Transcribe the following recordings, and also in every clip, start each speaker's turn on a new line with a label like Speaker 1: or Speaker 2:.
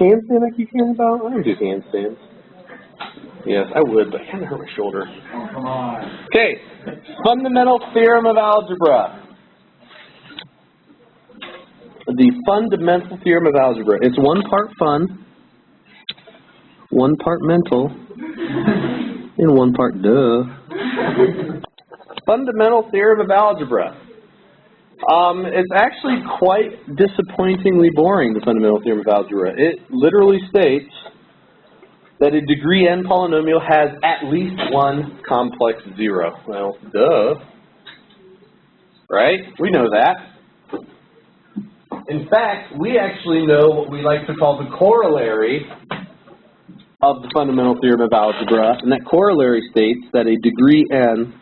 Speaker 1: handstand I keep hearing about? I don't do handstands. Yes, I would, but it kind of hurt my shoulder.
Speaker 2: Oh, come on.
Speaker 1: Okay, fundamental theorem of algebra. The fundamental theorem of algebra. It's one part fun, one part mental, and one part duh. Fundamental theorem of algebra. It's actually quite disappointingly boring, the fundamental theorem of algebra. It literally states that a degree n polynomial has at least one complex zero. Well, duh. Right? We know that. In fact, we actually know what we like to call the corollary of the fundamental theorem of algebra, and that corollary states that a degree n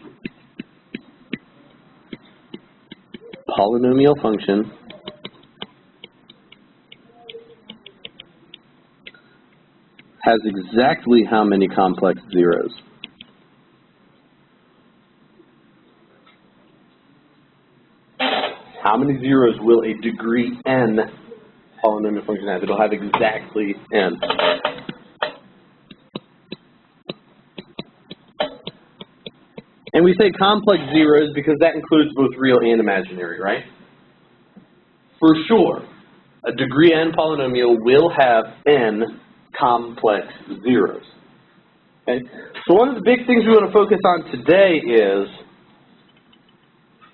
Speaker 1: polynomial function has exactly how many complex zeros? How many zeros will a degree n polynomial function have? It'll have exactly n. And we say complex zeros because that includes both real and imaginary, right? For sure, a degree n polynomial will have n complex zeros. Okay? So one of the big things we want to focus on today is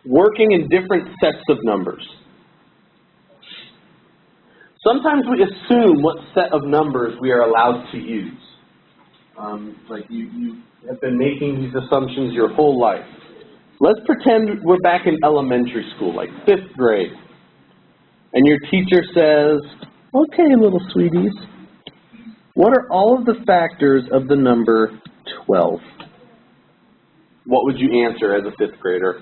Speaker 1: working in different sets of numbers. Sometimes we assume what set of numbers we are allowed to use. Like you have been making these assumptions your whole life. Let's pretend we're back in elementary school, like 5th grade. And your teacher says, okay, little sweeties, what are all of the factors of the number 12? What would you answer as a 5th grader?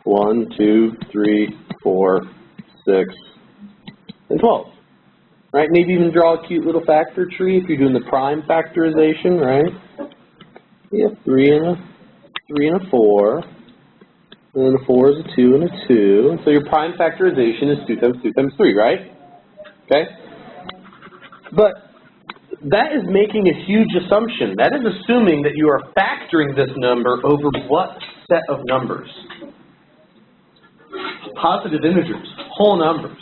Speaker 1: 1, 2, 3, 4, 6, and 12. Right? Maybe even draw a cute little factor tree if you're doing the prime factorization, right? You have 3 and a 4. And then a 4 is a 2 and a 2. And so your prime factorization is 2 times 2 times 3, right? Okay? But that is making a huge assumption. That is assuming that you are factoring this number over what set of numbers? Positive integers, whole numbers,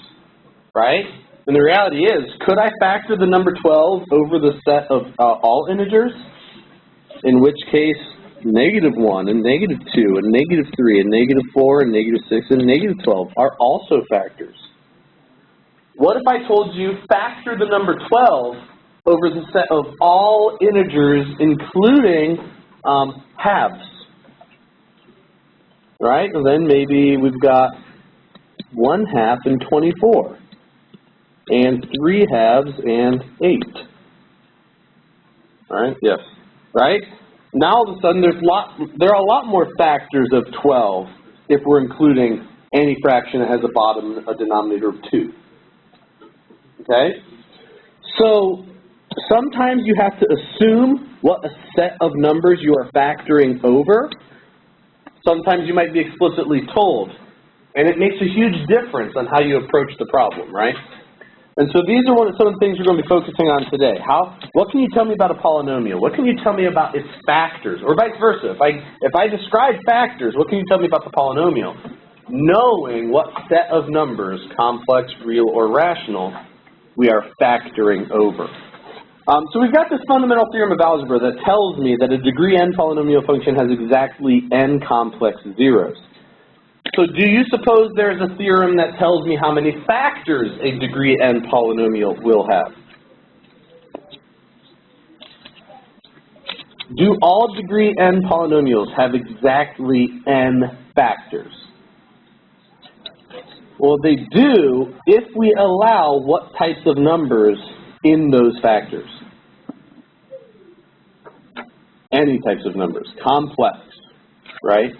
Speaker 1: right? And the reality is, could I factor the number 12 over the set of all integers? In which case, -1 and -2 and -3 and -4 and -6 and -12 are also factors. What if I told you factor the number 12 over the set of all integers, including halves? Right? And then maybe we've got 1/2 and 24, and 3/2 and 8. All right? Yes. Right? Now all of a sudden there are a lot more factors of 12 if we're including any fraction that has a denominator of 2. Okay? So sometimes you have to assume what a set of numbers you are factoring over. Sometimes you might be explicitly told. And it makes a huge difference on how you approach the problem, right? And so these are some of the things we're going to be focusing on today. What can you tell me about a polynomial? What can you tell me about its factors? Or vice versa. If I describe factors, what can you tell me about the polynomial? Knowing what set of numbers, complex, real, or rational, we are factoring over. So we've got this fundamental theorem of algebra that tells me that a degree n polynomial function has exactly n complex zeros. So do you suppose there's a theorem that tells me how many factors a degree n polynomial will have? Do all degree n polynomials have exactly n factors? Well, they do if we allow what types of numbers in those factors. Any types of numbers. Complex, right?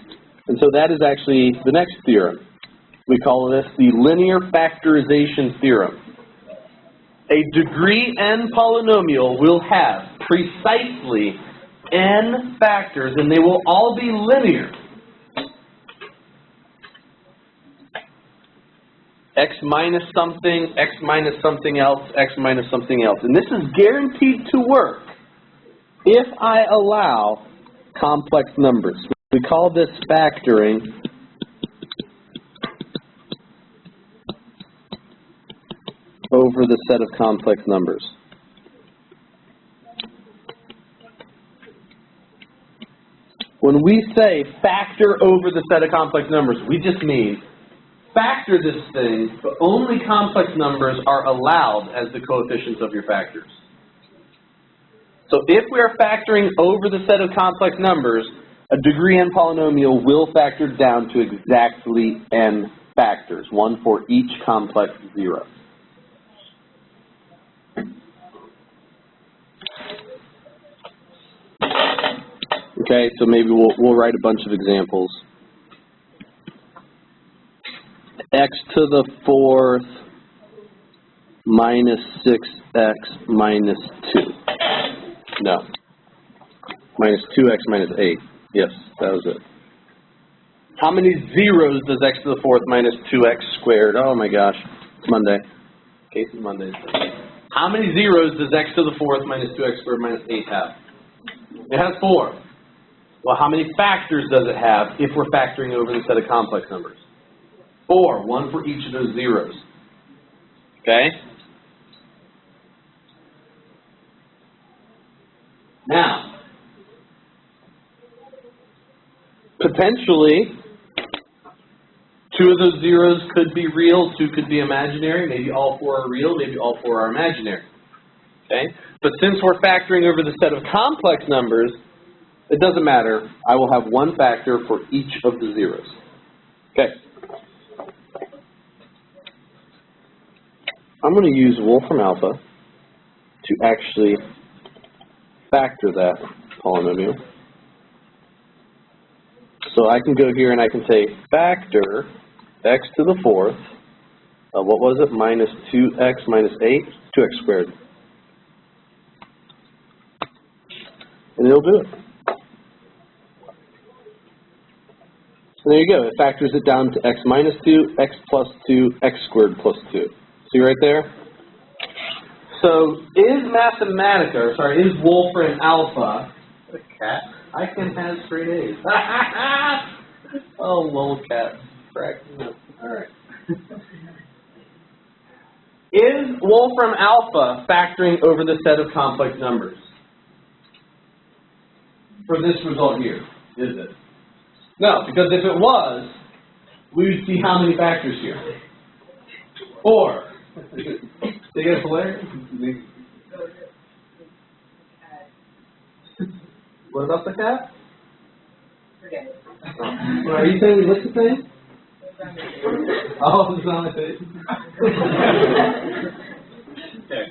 Speaker 1: And so that is actually the next theorem. We call this the linear factorization theorem. A degree n polynomial will have precisely n factors, and they will all be linear. x minus something, x minus something else, x minus something else. And this is guaranteed to work if I allow complex numbers. We call this factoring over the set of complex numbers. When we say factor over the set of complex numbers, we just mean factor this thing, but only complex numbers are allowed as the coefficients of your factors. So if we are factoring over the set of complex numbers, a degree n polynomial will factor down to exactly n factors, one for each complex zero. Okay, so maybe we'll write a bunch of examples. X to the fourth minus 6x minus 2. No. Minus 2x minus 8. Yes, that was it. How many zeros does x to the fourth minus 2x squared? Oh my gosh, it's Monday. Case is Monday. How many zeros does x to the fourth minus 2x squared minus 8 have? It has 4. Well, how many factors does it have if we're factoring over the set of complex numbers? 4, one for each of those zeros. Okay? Now, potentially, 2 of those zeros could be real, 2 could be imaginary, maybe all 4 are real, maybe all 4 are imaginary. Okay? But since we're factoring over the set of complex numbers, it doesn't matter. I will have one factor for each of the zeros. Okay. I'm going to use Wolfram alpha to actually factor that polynomial. So I can go here and I can say factor x to the fourth of, what was it, minus 2x minus 8, 2x squared. And it'll do it. So there you go. It factors it down to x minus 2, x plus 2, x squared plus 2. See right there? So is Wolfram alpha, what a cat, I can have straight A's. Oh, little cat. All right. Is Wolfram alpha factoring over the set of complex numbers? For this result here, is it? No, because if it was, we would see how many factors here? 4. They get hilarious? What about the cat? Well, are you saying we look the same? Oh, it's not my face. Okay.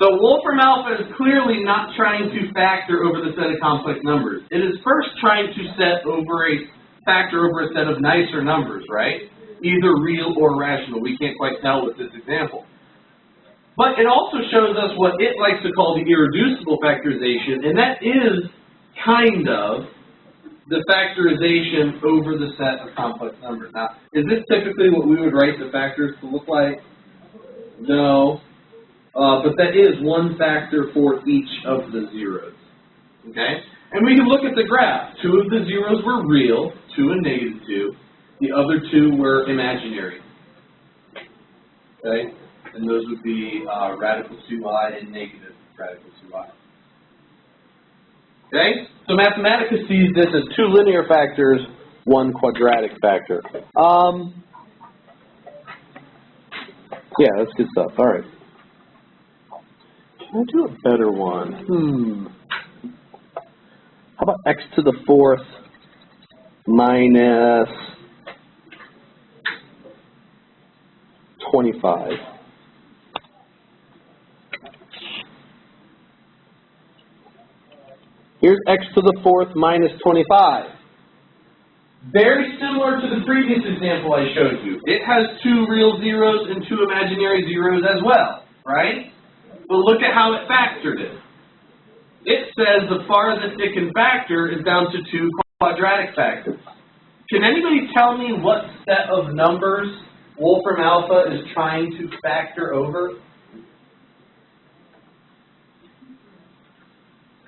Speaker 1: So Wolfram alpha is clearly not trying to factor over the set of complex numbers. It is first trying to factor over a set of nicer numbers, right? Either real or rational. We can't quite tell with this example. But it also shows us what it likes to call the irreducible factorization, and that is kind of the factorization over the set of complex numbers. Now, is this typically what we would write the factors to look like? No. But that is one factor for each of the zeros. Okay? And we can look at the graph. 2 of the zeros were real, 2 and negative 2. The other 2 were imaginary. Okay? And those would be radical 2i and negative radical 2i. Okay? So Mathematica sees this as 2 linear factors, 1 quadratic factor. Yeah, that's good stuff. All right. Can I do a better one? How about x to the fourth minus 25? Here's x to the fourth minus 25. Very similar to the previous example I showed you. It has 2 real zeros and 2 imaginary zeros as well, right? But look at how it factored it. It says the farthest it can factor is down to 2 quadratic factors. Can anybody tell me what set of numbers Wolfram alpha is trying to factor over?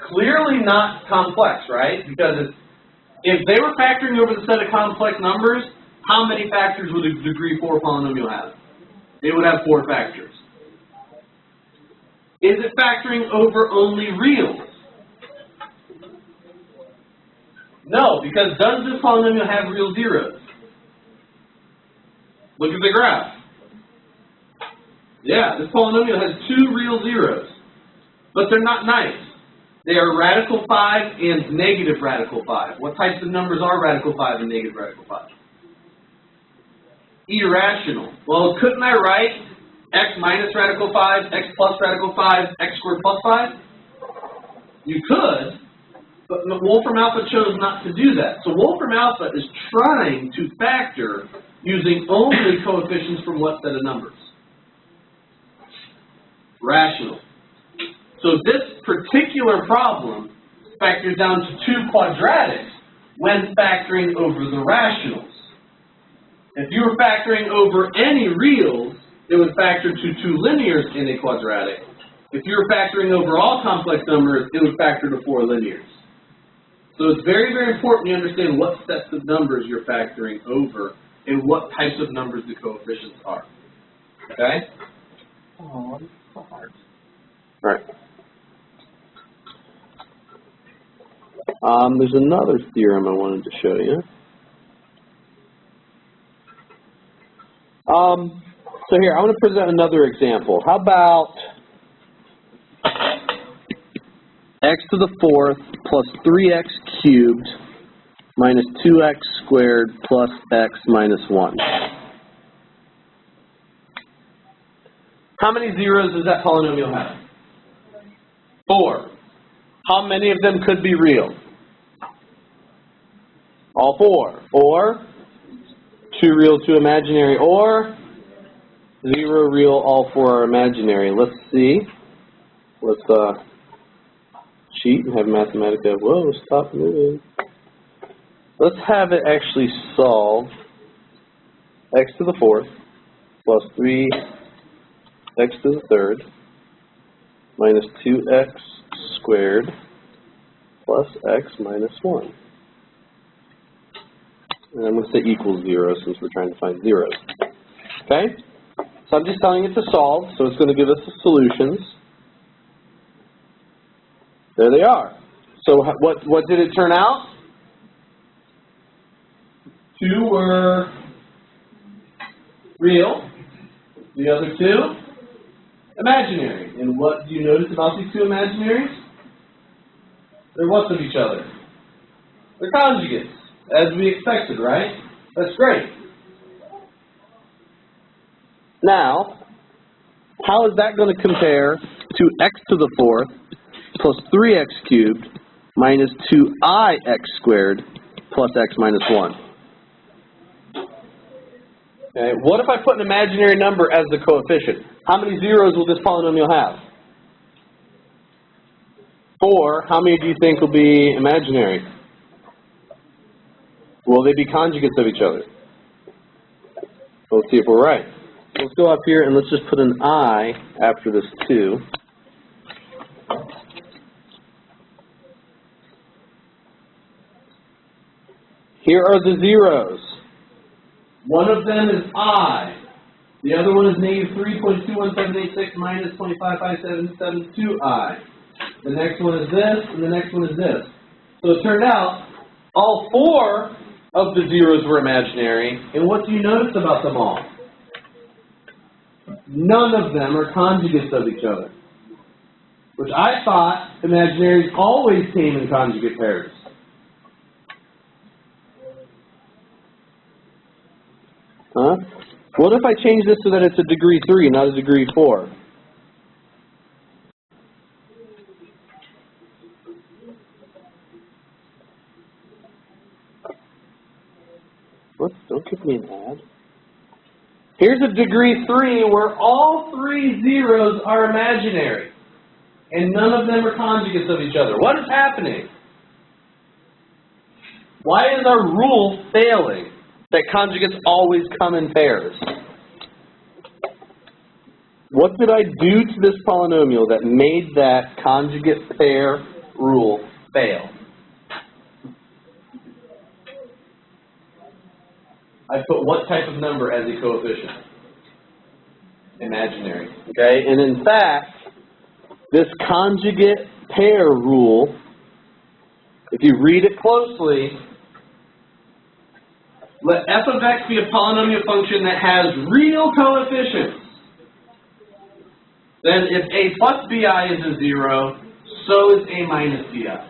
Speaker 1: Clearly not complex, right? Because if they were factoring over the set of complex numbers, how many factors would a degree 4 polynomial have? It would have 4 factors. Is it factoring over only reals? No, because does this polynomial have real zeros? Look at the graph. Yeah, this polynomial has 2 real zeros, but they're not nice. They are radical 5 and negative radical 5. What types of numbers are radical 5 and negative radical 5? Irrational. Well, couldn't I write x minus radical 5, x plus radical 5, x squared plus 5? You could, but Wolfram alpha chose not to do that. So Wolfram alpha is trying to factor using only coefficients from what set of numbers? Rational. So this particular problem factors down to 2 quadratics when factoring over the rationals. If you were factoring over any reals, it would factor to 2 linears in a quadratic. If you were factoring over all complex numbers, it would factor to 4 linears. So it's very, very important you understand what sets of numbers you're factoring over and what types of numbers the coefficients are. Okay?
Speaker 2: Oh, it's so hard.
Speaker 1: Right. There's another theorem I wanted to show you. So here, I want to present another example. How about x to the 4th plus 3x cubed minus 2x squared plus x minus 1. How many zeros does that polynomial have? 4. How many of them could be real? All 4. Or 2 real, 2 imaginary, or 0 real, all 4 are imaginary. Let's see. Let's cheat and have Mathematica. Whoa, stop moving. Let's have it actually solve x to the 4th plus 3x to the 3rd minus 2x squared plus x minus 1. And I'm going to say equals 0 since we're trying to find zeros. Okay? So I'm just telling it to solve, so it's going to give us the solutions. There they are. So what did it turn out? 2 were real. The other 2, imaginary. And what do you notice about these 2 imaginaries? They're what of each other? They're conjugates, as we expected, right? That's great. Now, how is that going to compare to x to the 4th plus 3x cubed minus 2ix squared plus x minus 1? Okay, what if I put an imaginary number as the coefficient? How many zeros will this polynomial have? 4. How many do you think will be imaginary? Will they be conjugates of each other? Let's see if we're right. Let's go up here and let's just put an I after this 2. Here are the zeros. One of them is I. The other one is negative 3.21786 minus 0.55772I. The next one is this, and the next one is this. So it turned out all 4 of the zeros were imaginary. And what do you notice about them all? None of them are conjugates of each other. Which I thought imaginaries always came in conjugate pairs. Huh? What if I change this so that it's a degree 3, not a degree 4? What? Don't give me an ad. Here's a degree 3 where all 3 zeros are imaginary. And none of them are conjugates of each other. What is happening? Why is our rule failing that conjugates always come in pairs? What did I do to this polynomial that made that conjugate pair rule fail? I put what type of number as a coefficient? Imaginary. Okay, and in fact, this conjugate pair rule, if you read it closely, let f of x be a polynomial function that has real coefficients. Then if a plus bi is a 0, so is a minus bi.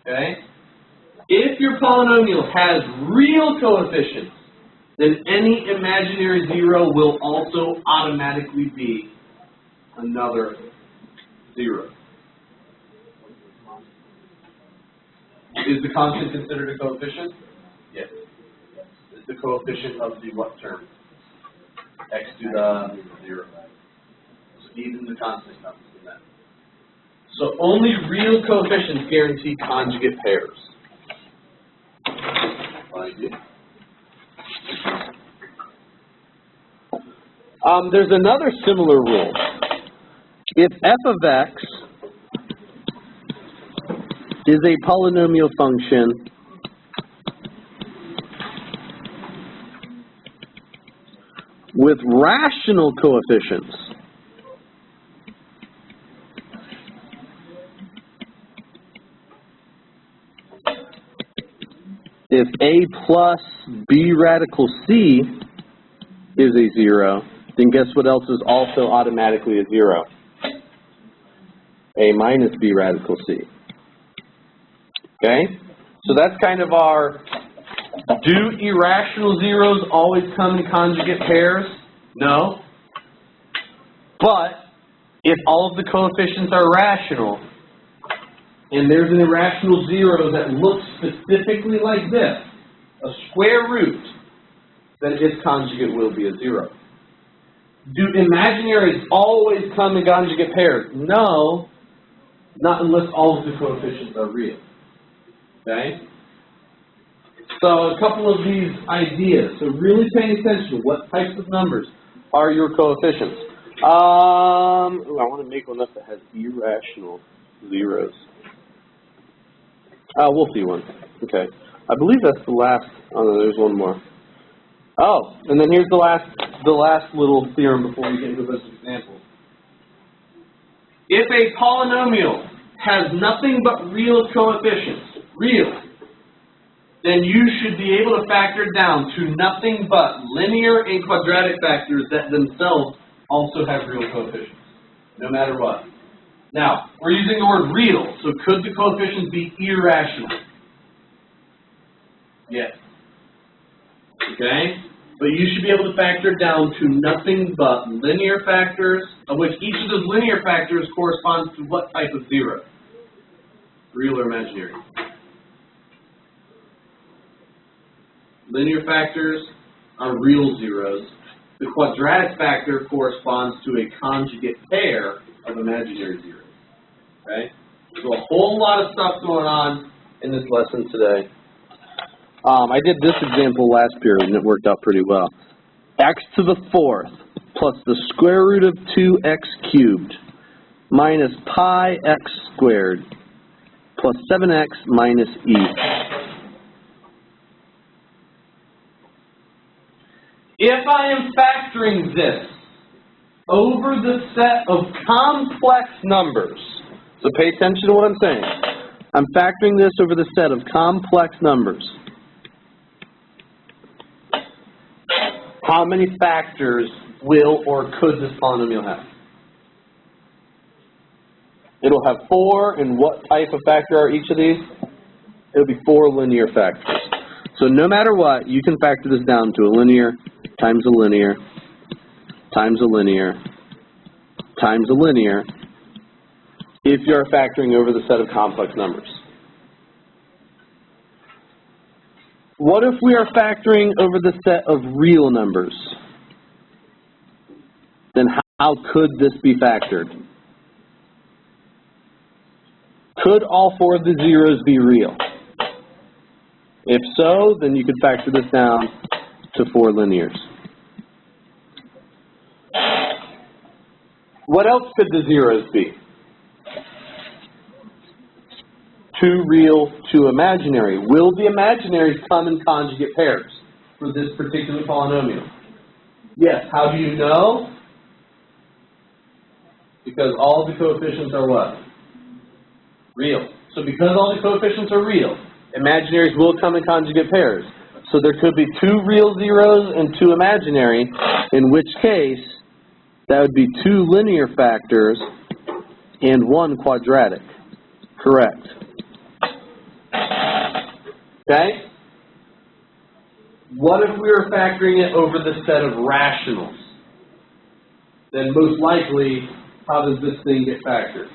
Speaker 1: Okay? If your polynomial has real coefficients, then any imaginary 0 will also automatically be another 0. Is the constant considered a coefficient? Yes. It's the coefficient of the what term? X to the 0. So even the constant comes from that. So only real coefficients guarantee conjugate pairs. There's another similar rule. If f of x is a polynomial function with rational coefficients, if a plus b radical c is a 0, then guess what else is also automatically a 0? A minus b radical c. Okay? So that's kind of our, do irrational zeros always come in conjugate pairs? No. But if all of the coefficients are rational, and there's an irrational 0 that looks specifically like this, a square root, then its conjugate will be a 0. Do imaginaries always come in conjugate pairs? No, not unless all of the coefficients are real. Okay? So a couple of these ideas. So really paying attention to what types of numbers are your coefficients. I want to make one up that has irrational zeros. We'll see one. Okay. I believe that's the last. Oh, no, there's one more. Oh, and then here's the last little theorem before we get into this example. If a polynomial has nothing but real coefficients, then you should be able to factor down to nothing but linear and quadratic factors that themselves also have real coefficients, no matter what. Now, we're using the word real, so could the coefficients be irrational? Yes. Okay? But you should be able to factor down to nothing but linear factors, of which each of those linear factors corresponds to what type of 0? Real or imaginary? Linear factors are real zeros. The quadratic factor corresponds to a conjugate pair of imaginary zeros. Okay? So a whole lot of stuff going on in this lesson today. I did this example last period and it worked out pretty well. X to the 4th plus the square root of 2x cubed minus pi x squared plus 7x minus e. If I am factoring this over the set of complex numbers, so pay attention to what I'm saying. I'm factoring this over the set of complex numbers. How many factors will or could this polynomial have? It'll have 4, and what type of factor are each of these? It'll be 4 linear factors. So no matter what, you can factor this down to a linear times a linear times a linear times a linear if you're factoring over the set of complex numbers. What if we are factoring over the set of real numbers? Then how could this be factored? Could all 4 of the zeros be real? If so, then you could factor this down to 4 linears. What else could the zeros be? 2 real, 2 imaginary. Will the imaginaries come in conjugate pairs for this particular polynomial? Yes. How do you know? Because all the coefficients are what? Real. So because all the coefficients are real, imaginaries will come in conjugate pairs. So there could be 2 real zeros and 2 imaginary, in which case that would be 2 linear factors and 1 quadratic. Correct. Okay? What if we were factoring it over the set of rationals? Then most likely, how does this thing get factored?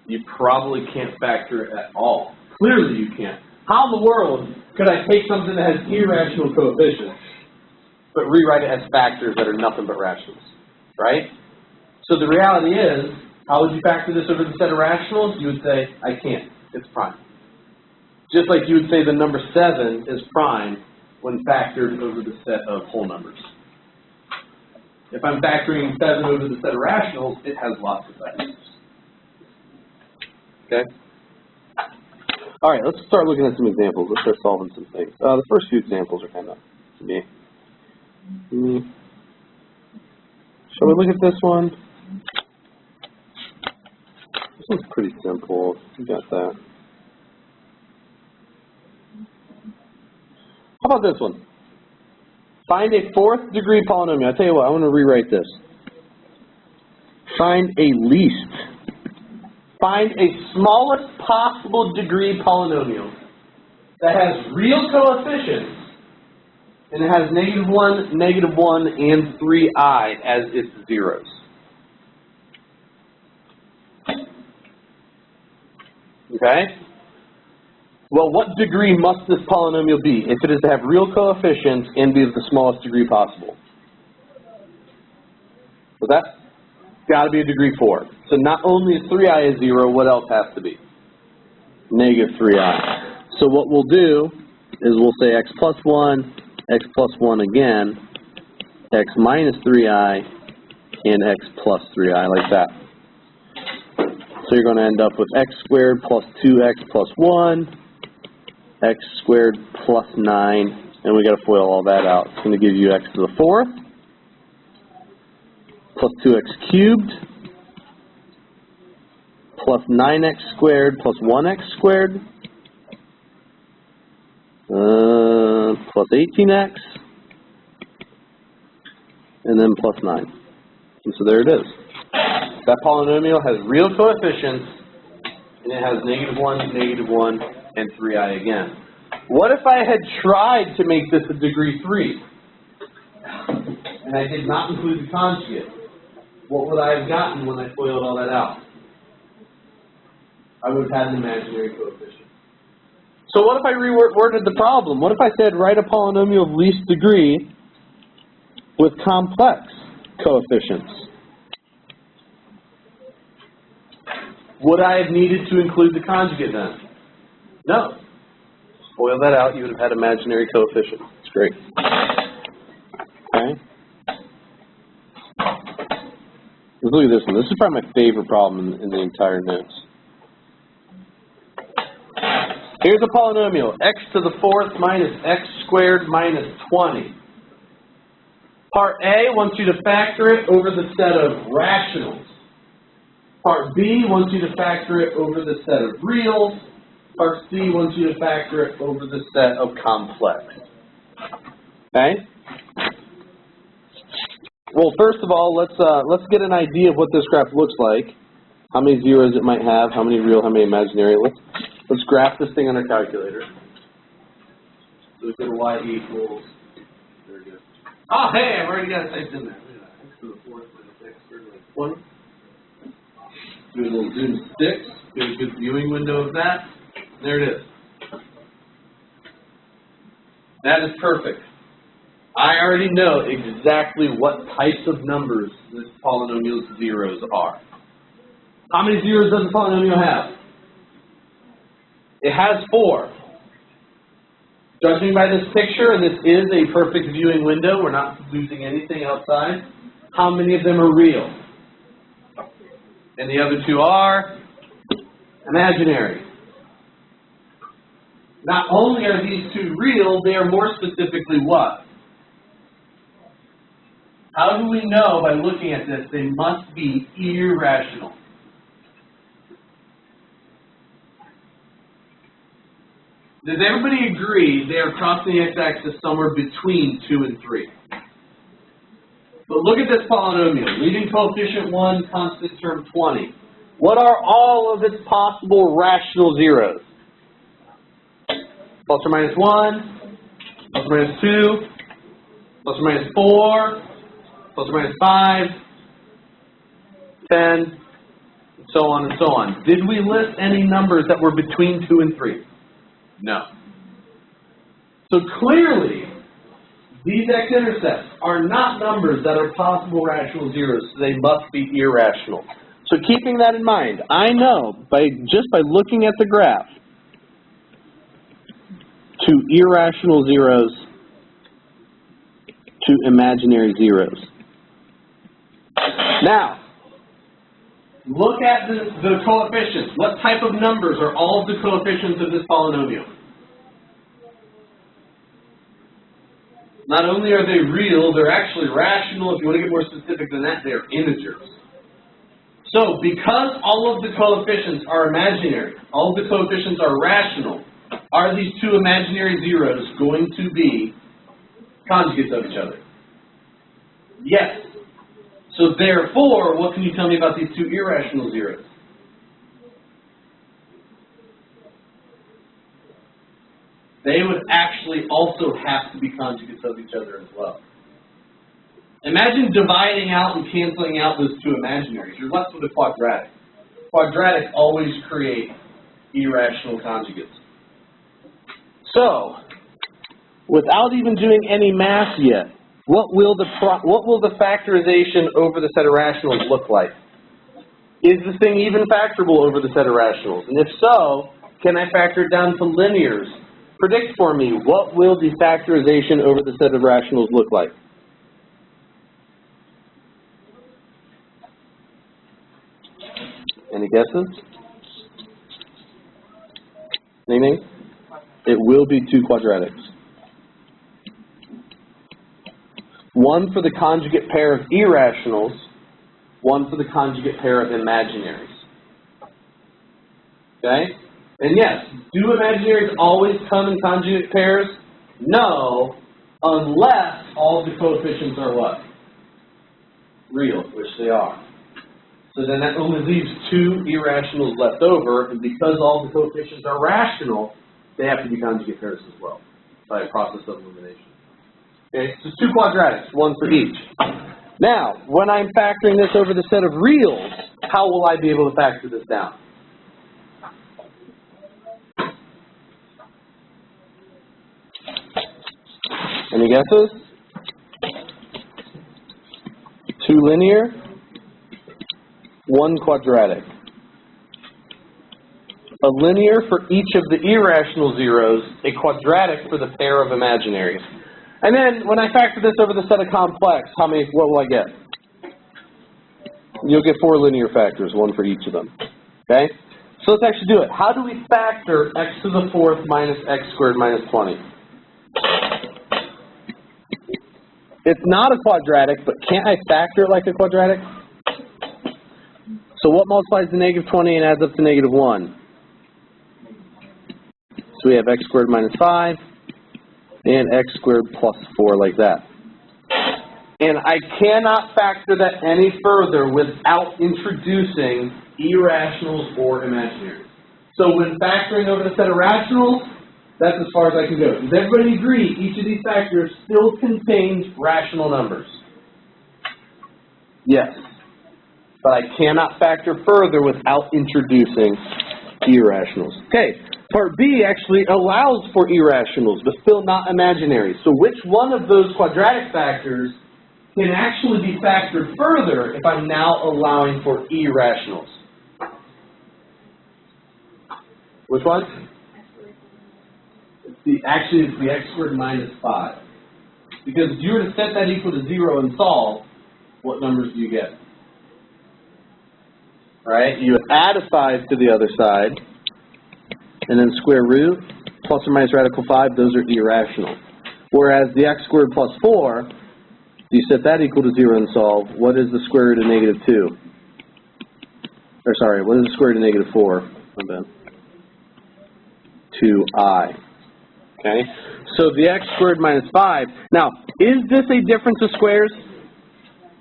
Speaker 1: You probably can't factor it at all. Clearly you can't. How in the world could I take something that has irrational coefficients but rewrite it as factors that are nothing but rationals? Right? So the reality is, how would you factor this over the set of rationals? You would say, I can't. It's prime. Just like you would say the number 7 is prime when factored over the set of whole numbers. If I'm factoring 7 over the set of rationals, it has lots of factors. Okay? All right, let's start looking at some examples. Let's start solving some things. The first few examples are kind of me. Shall we look at this one? This one's pretty simple. You got that. How about this one? Find a 4th degree polynomial. I'll tell you what, I want to rewrite this. Find a least. Find a smallest possible degree polynomial that has real coefficients and it has -1, -1, and 3i as its zeros. Okay? Well, what degree must this polynomial be if it is to have real coefficients and be of the smallest degree possible? So that's got to be a degree 4. So not only is 3i a 0, what else has to be? -3i. So what we'll do is we'll say x plus 1, x plus 1 again, x minus 3i, and x plus 3i, like that. So you're going to end up with x squared plus 2x plus 1, x squared plus 9, and we got to FOIL all that out. It's going to give you x to the 4th plus 2x cubed plus 9x squared plus 1x squared plus 18x and then plus 9. And so there it is. That polynomial has real coefficients and it has -1, -1, and 3i again. What if I had tried to make this a degree 3 and I did not include the conjugate? What would I have gotten when I FOILed all that out? I would have had an imaginary coefficient. So what if I reworded the problem? What if I said write a polynomial of least degree with complex coefficients? Would I have needed to include the conjugate then? No. FOIL that out, you would have had imaginary coefficients. It's great. Okay. Let's look at this one. This is probably my favorite problem in the entire notes. Here's a polynomial, x to the 4th minus x squared minus 20. Part A wants you to factor it over the set of rationals. Part B wants you to factor it over the set of reals. Part C wants you to factor it over the set of complex. Okay? Well, first of all, let's get an idea of what this graph looks like. How many zeros it might have, how many real, how many imaginary. Let's graph this thing on our calculator. So we go to y equals, there we go. Oh, hey, I've already got it typed in there. Look at that. X to the 4th minus x squared minus 20. Do a little zoom 6, get a good viewing window of that. There it is. That is perfect. I already know exactly what types of numbers this polynomial's zeros are. How many zeros does the polynomial have? It has 4. Judging by this picture, and this is a perfect viewing window, we're not losing anything outside, how many of them are real? And the other two are imaginary. Not only are these two real, they are more specifically what? How do we know by looking at this they must be irrational? Does everybody agree they are crossing the x-axis somewhere between 2 and 3? But look at this polynomial. Leading coefficient 1, constant term 20. What are all of its possible rational zeros? Plus or minus 1, plus or minus 2, plus or minus 4, plus or minus 5, 10, and so on and so on. Did we list any numbers that were between 2 and 3? No. So clearly, these x-intercepts are not numbers that are possible rational zeros, so they must be irrational. So keeping that in mind, I know just by looking at the graph, 2 irrational zeros, 2 imaginary zeros. Now, look at the coefficients. What type of numbers are all of the coefficients of this polynomial? Not only are they real, they're actually rational. If you want to get more specific than that, they're integers. So, because all of the coefficients are imaginary, all of the coefficients are rational, are these 2 imaginary zeros going to be conjugates of each other? Yes. So therefore, what can you tell me about these 2 irrational zeros? They would actually also have to be conjugates of each other as well. Imagine dividing out and canceling out those 2 imaginaries. You're left with a quadratic. Quadratics always create irrational conjugates. So, without even doing any math yet, what will the factorization over the set of rationals look like? Is the thing even factorable over the set of rationals? And if so, can I factor it down to linears? Predict for me, what will the factorization over the set of rationals look like? Any guesses? Anything? It will be 2 quadratics. One for the conjugate pair of irrationals, one for the conjugate pair of imaginaries. Okay? And yes, do imaginaries always come in conjugate pairs? No, unless all of the coefficients are what? Real, which they are. So then that only leaves 2 irrationals left over, and because all the coefficients are rational, they have to be conjugate pairs as well, by a process of elimination. Okay, so 2 quadratics, 1 for each. Now, when I'm factoring this over the set of reals, how will I be able to factor this down? Any guesses? 2 linear, 1 quadratic. A linear for each of the irrational zeros, a quadratic for the pair of imaginaries. And then, when I factor this over the set of complex, what will I get? You'll get 4 linear factors, 1 for each of them. Okay? So let's actually do it. How do we factor x to the 4th minus x squared minus 20? It's not a quadratic, but can't I factor it like a quadratic? So what multiplies to negative 20 and adds up to negative 1? So we have x squared minus 5 and x squared plus 4 like that. And I cannot factor that any further without introducing irrationals or imaginaries. So when factoring over the set of rationals, that's as far as I can go. Does everybody agree each of these factors still contains rational numbers? Yes. But I cannot factor further without introducing irrationals. Okay, part B actually allows for irrationals, but still not imaginary. So which one of those quadratic factors can actually be factored further if I'm now allowing for irrationals? Which one? Actually, it's the x squared minus 5. Because if you were to set that equal to 0 and solve, what numbers do you get? Right? You add a 5 to the other side, and then square root, plus or minus radical 5, those are irrational. Whereas the x squared plus 4, you set that equal to 0 and solve, what is the square root of negative 2? Or sorry, what is the square root of negative 4? My bad. 2i. Okay? So the x squared minus 5. Now, is this a difference of squares?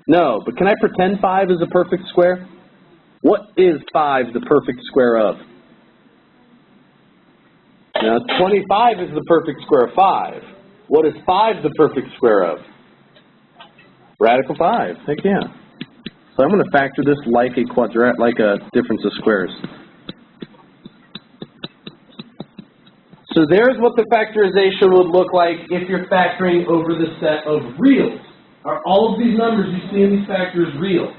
Speaker 1: No, but can I pretend 5 is a perfect square? What is 5 the perfect square of? Now, 25 is the perfect square of 5. What is 5 the perfect square of? Radical 5. Heck yeah. So I'm going to factor this like a difference of squares. So there's what the factorization would look like if you're factoring over the set of reals. Are all of these numbers you see in these factors real?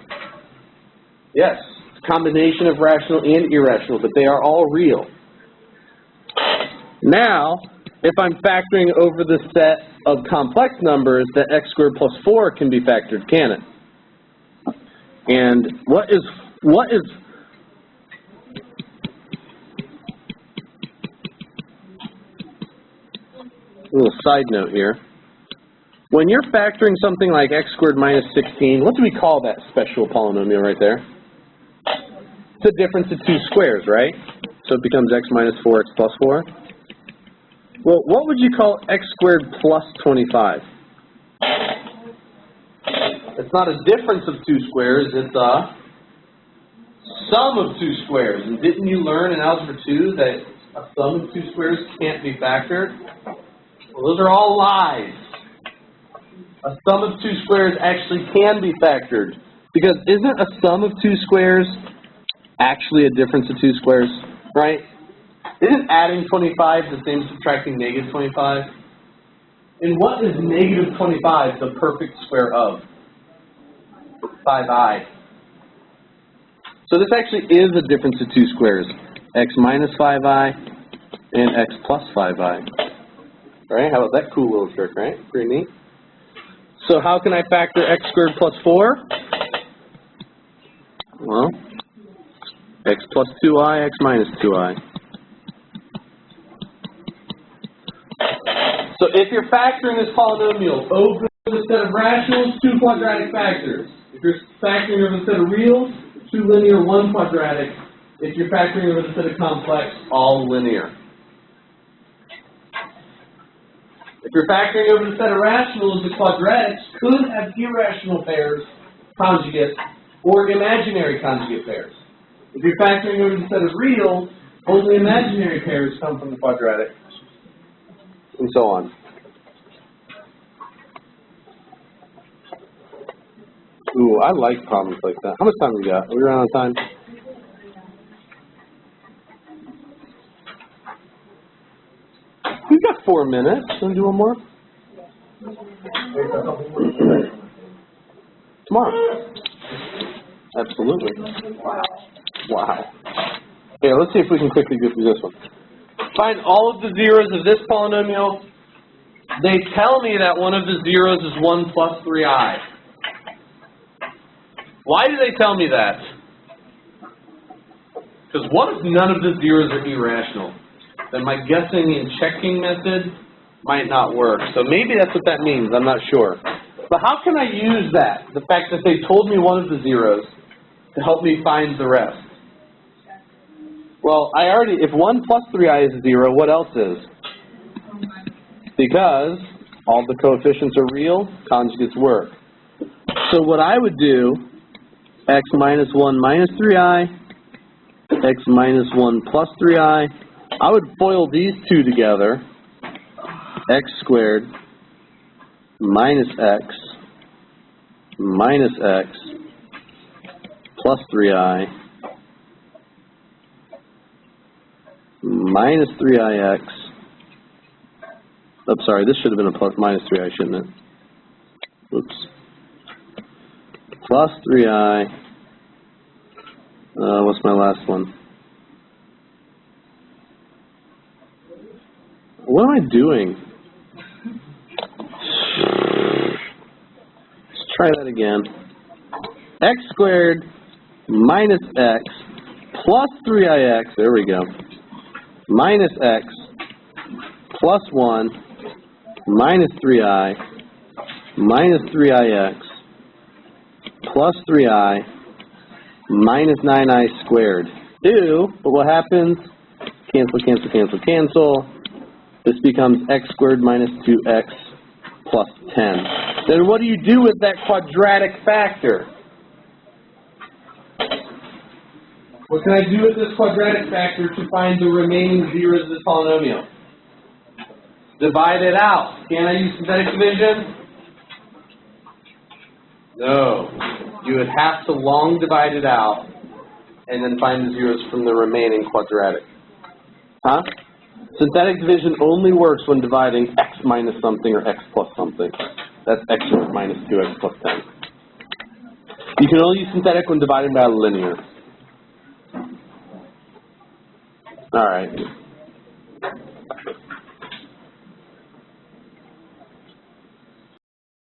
Speaker 1: Yes. It's a combination of rational and irrational, but they are all real. Now, if I'm factoring over the set of complex numbers, that x squared plus 4 can be factored, can it? And what is a little side note here. When you're factoring something like x squared minus 16, what do we call that special polynomial right there? It's a difference of two squares, right? So it becomes x minus 4, x plus 4. Well, what would you call x squared plus 25? It's not a difference of two squares, it's a sum of two squares. And didn't you learn in Algebra 2 that a sum of two squares can't be factored? Well, those are all lies. A sum of two squares actually can be factored. Because isn't a sum of two squares actually a difference of two squares, right? Isn't adding 25 the same as subtracting negative 25? And what is negative 25 the perfect square of? 5i. So this actually is a difference of two squares. X minus 5i and x plus 5i. Alright, how about that cool little trick, right? Pretty neat. So how can I factor x squared plus 4? Well, x plus 2i, x minus 2i. So if you're factoring this polynomial over the set of rationals, 2 quadratic factors. If you're factoring over the set of reals, 2 linear, 1 quadratic. If you're factoring over the set of complex, all linear. If you're factoring over the set of rationals, the quadratics could have irrational pairs, conjugates, or imaginary conjugate pairs. If you're factoring over the set of reals, only imaginary pairs come from the quadratic, and so on. Ooh, I like problems like that. How much time we got? Are we around on time? We've got 4 minutes. Want to do one more? Tomorrow. Absolutely. Wow. Okay, let's see if we can quickly get through this one. Find all of the zeros of this polynomial. They tell me that one of the zeros is 1 plus 3i. Why do they tell me that? Because what if none of the zeros are irrational? Then my guessing and checking method might not work. So maybe that's what that means. I'm not sure. But how can I use that? The fact that they told me one of the zeros to help me find the rest. Well, if 1 plus 3i is 0, what else is? Because all the coefficients are real, conjugates work. So what I would do, x minus 1 minus 3i, x minus 1 plus 3i, I would FOIL these two together, x squared minus x plus 3i minus 3ix. I'm sorry, this should have been a plus minus 3i, shouldn't it? Oops. Plus 3i. What's my last one? What am I doing? Let's try that again. X squared minus x plus 3ix, there we go, minus x plus 1 minus 3i minus 3ix plus 3i minus 9i squared. Ew, but what happens? Cancel, cancel, cancel, cancel. This becomes x squared minus 2x plus 10. Then what do you do with that quadratic factor? What can I do with this quadratic factor to find the remaining zeros of this polynomial? Divide it out. Can I use synthetic division? No. You would have to long divide it out and then find the zeros from the remaining quadratic. Huh? Synthetic division only works when dividing x minus something or x plus something. That's x squared minus 2x plus 10. You can only use synthetic when dividing by a linear. All right.